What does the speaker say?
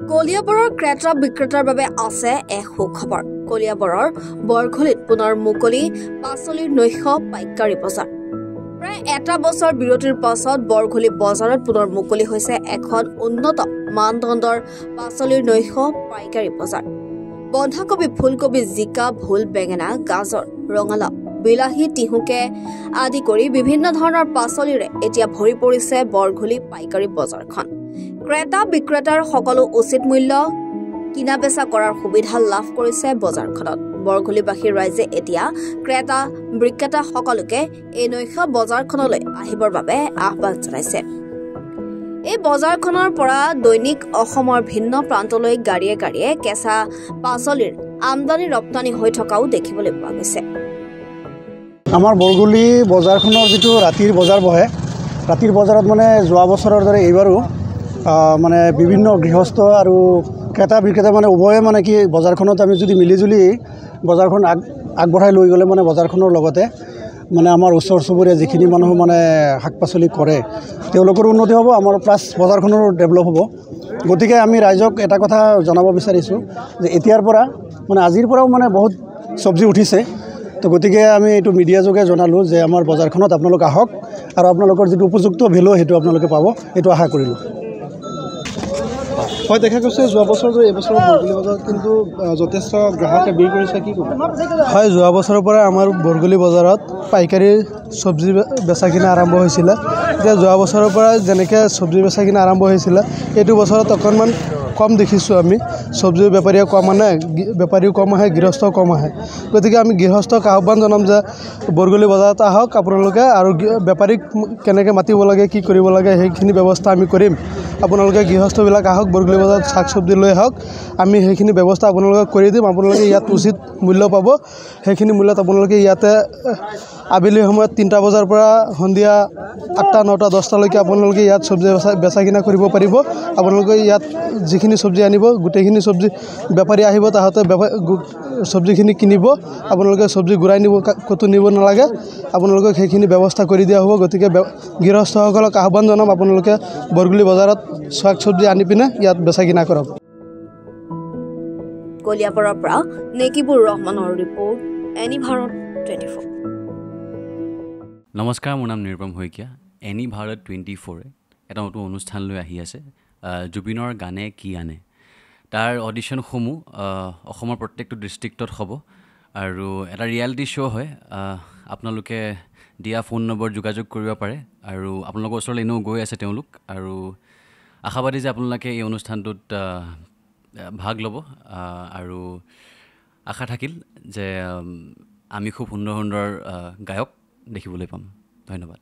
কলিয়াবৰৰ ক্ৰেতা বিক্ৰেতাৰ বাবে আছে এক সুখবৰ। কলিয়াবৰৰ বৰঘলীত পুনৰ মুকলি পাচলিৰ নৈশ পাইকাৰী বজাৰ। প্ৰায় এটা বছৰ বিৰতিৰ পাছত বৰঘলী বজাৰত পুনৰ মুকলি হৈছে এখন উন্নত মানদণ্ডৰ পাচলিৰ নৈশ পাইকাৰী বজাৰ। বন্ধাকবি, ফুলকবি, জিকা, ভোল, বেঙেনা, গাজৰ, ৰঙালাও, বিলাহী, তিহুকে আদি কৰি বিভিন্ন ধৰণৰ পাচলিৰে এতিয়া ভৰি পৰিছে বৰঘলী পাইকাৰী বজাৰখন। ক্ৰেতা বিক্ৰেতাৰ সকলো উচিত মূল্য কিনা বেচা কৰাৰ সুবিধা লাভ কৰিছে বজাৰখনত। বৰঘলীবাসীৰ ৰাইজে এতিয়া ক্ৰেতা বিক্ৰেতা সকলোকে এই নৈশ বজাৰখনলৈ আহিবৰ বাবে আহ্বান জনাইছে। এই বজাৰখনৰ পৰা দৈনিক অসমৰ ভিন্ন প্ৰান্তলৈ গাড়ীয়ে গাড়ীয়ে কেঁচা পাচলিৰ আমদানি ৰপ্তানি হৈ থকাও দেখিবলৈ পোৱা গৈছে। আমাৰ বৰঘলী বজাৰখনৰ যিটো ৰাতিৰ বজাৰ বহে, ৰাতিৰ বজাৰত মানে যোৱা বছৰৰ দৰে এইবাৰো মানে বিভিন্ন গৃহস্থ আৰু ক্ৰেতা বিক্ৰেতা মানে উভয়ে মানে কি বজাৰখনত আমি যদি মিলিজুলি বজাৰখন আগবঢ়াই লৈ গ'লে মানে বজাৰখনৰ লগতে মানে আমাৰ ওচৰ চুবুৰীয়া যিখিনি মানুহ মানে শাক পাচলি কৰে তেওঁলোকৰ উন্নতি হ'ব, আমাৰ প্লাছ বজাৰখনৰ ডেভেলপ হ'ব। গতিকে আমি ৰাইজক এটা কথা জনাব বিচাৰিছোঁ যে এতিয়াৰ পৰা মানে আজিৰ পৰাও মানে বহুত চব্জি উঠিছে। তো গতিকে আমি এইটো মিডিয়া যোগে জনালোঁ যে আমাৰ বজাৰখনত আপোনালোক আহক আৰু আপোনালোকৰ যিটো উপযুক্ত ভেলু সেইটো আপোনালোকে পাব, এইটো আশা কৰিলোঁ। হয়, দেখা গৈছে যোৱা বছৰ এইবছৰ বৰঘলী বজাৰত কিন্তু যথেষ্ট গ্ৰাহকে ভিৰ কৰিছে, কি ক'ব? হয়, যোৱা বছৰৰ পৰা আমাৰ বৰঘলী বজাৰত পাইকাৰী চব্জি বেচা কিনা আৰম্ভ হৈছিলে। এতিয়া যোৱা বছৰৰ পৰা যেনেকৈ চব্জি বেচা কিনা আৰম্ভ হৈছিলে এইটো বছৰত অকণমান কম দেখিছোঁ আমি। চব্জি বেপাৰীয়ে কম আনে, বেপাৰীও কম আহে, গৃহস্থও কম আহে। গতিকে আমি গৃহস্থক আহ্বান জনাম যে বৰঘলী বজাৰত আহক আপোনালোকে, আৰু বেপাৰীক কেনেকৈ মাতিব লাগে, কি কৰিব লাগে সেইখিনি ব্যৱস্থা আমি কৰিম। আপোনালোকে গৃহস্থবিলাক আহক, বৰঘলী বজাৰত শাক চব্জি লৈ আহক, আমি সেইখিনি ব্যৱস্থা আপোনালোকে কৰি দিম। আপোনালোকে ইয়াত উচিত মূল্য পাব। সেইখিনি মূল্যত আপোনালোকে ইয়াতে আবেলি সময়ত 3টা বজাৰ পৰা সন্ধিয়া 8টা, 9টা, 10টালৈকে আপোনালোকে ইয়াত চব্জি বেচা কিনা কৰিব পাৰিব। আপোনালোকে ইয়াত যিখিনি চব্জি আনিব গোটেইখিনি চব্জি বেপাৰী আহিব, তাহাঁতে চব্জিখিনি কিনিব। আপোনালোকে চব্জি ঘূৰাই নিব, ক'তো নিব নালাগে, আপোনালোকক সেইখিনি ব্যৱস্থা কৰি দিয়া হ'ব। গতিকে গৃহস্থসকলক আহ্বান জনাম আপোনালোকে বৰঘলী বজাৰত শাক চব্জি আনি পিনে ইয়াত বেচা কিনা কৰক। কলিয়াবৰৰ পৰা নেকিবুৰ ৰহমানৰ ৰিপৰ্ট, এনি ভাৰত 24। নমস্কাৰ, মোৰ নাম নিৰুপম শইকীয়া। এনি ভাৰত 24 এটা নতুন অনুষ্ঠান লৈ আহি আছে, জুবিনৰ গানে কি আনে। তাৰ অডিশ্যনসমূহ অসমৰ প্ৰত্যেকটো ডিষ্ট্ৰিক্টত হ'ব আৰু এটা ৰিয়েলিটি শ্ব' হয়। আপোনালোকে দিয়া ফোন নম্বৰ যোগাযোগ কৰিব পাৰে আৰু আপোনালোকৰ ওচৰলৈ এনেও গৈ আছে তেওঁলোক, আৰু আশাবাদী যে আপোনালোকে এই অনুষ্ঠানটোত ভাগ ল'ব, আৰু আশা থাকিল যে আমি খুব সুন্দৰ সুন্দৰ গায়ক দেখিবলৈ পাম। ধন্যবাদ।